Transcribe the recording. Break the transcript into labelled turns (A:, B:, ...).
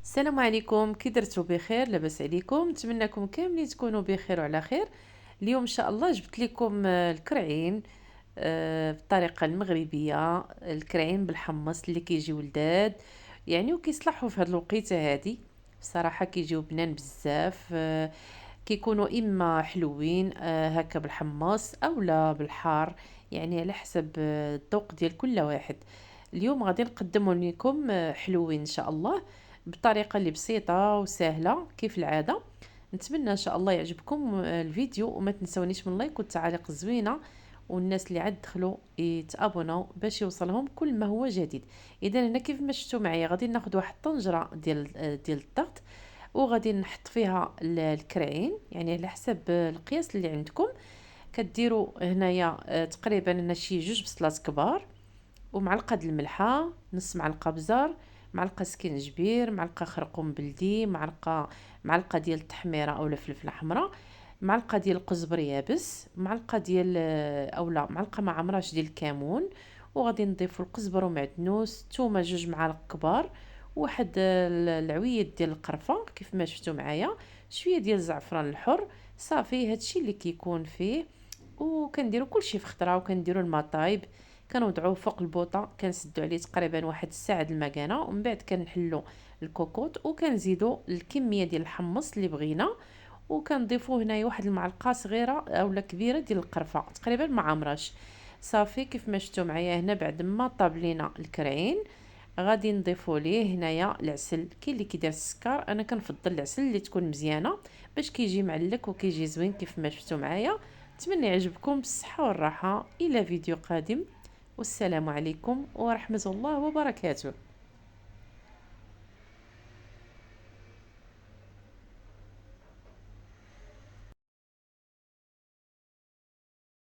A: السلام عليكم، كي درتو؟ بخير؟ لاباس عليكم؟ نتمنىكم كاملين تكونوا بخير وعلى خير. اليوم ان شاء الله جبت لكم الكرعين بالطريقه المغربيه، الكرعين بالحمص اللي كيجيو لذاذ يعني وكيصلحوا في هذه الوقيته هذه. بصراحه كيجيو بنان بزاف، كيكونوا اما حلوين هكا بالحمص او لا بالحار، يعني على حسب الذوق ديال كل واحد. اليوم غادي نقدمه لكم حلوين ان شاء الله بطريقه اللي بسيطه وسهله كيف العاده. نتمنى ان شاء الله يعجبكم الفيديو، وما تنسونيش من لايك والتعاليق الزوينه، والناس اللي عاد دخلوا يتابوناو باش يوصلهم كل ما هو جديد. اذا هنا كيف ما شفتوا معايا غادي ناخذ واحد الطنجره ديال الضغط، وغادي نحط فيها الكرعين يعني على حسب القياس اللي عندكم. كديروا هنايا تقريبا هنا شي 2 بصلات كبار، ومعلقه د الملحه، نص معلقه بزار، معلقه سكينجبير، معلقه خرقوم بلدي، معلقه ديال التحميره اولا فلفله حمراء، معلقه ديال القزبر يابس، معلقه ديال اولا معلقه ما عمراش ديال الكمون. وغادي نضيفوا القزبر ومعدنوس، ثومه 2 معالق كبار، واحد العويد ديال القرفه كيف ما شفتوا معايا، شويه ديال الزعفران الحر. صافي هادشي اللي كيكون فيه. وكنديروا كلشي في خضره، وكنديروا الماء طايب، كنوضعوه فوق البوطه، كنسدوا عليه تقريبا واحد الساعه د المكانه، ومن بعد كنحلوا الكوكوط وكنزيدوا الكميه ديال الحمص اللي بغينا، وكنضيفوا هنايا واحد المعلقه صغيره اولا كبيره ديال القرفه تقريبا ما عمراش. صافي كيف ما شفتوا معايا هنا بعد ما طاب لينا الكرعين، غادي نضيفوا ليه هنايا العسل. كاين اللي كيدير السكر، انا كنفضل العسل اللي تكون مزيانه باش كيجي معلك وكيجي زوين كيف ما شفتوا معايا. نتمنى يعجبكم بالصحه والراحه. الى فيديو قادم، والسلام عليكم ورحمه الله وبركاته.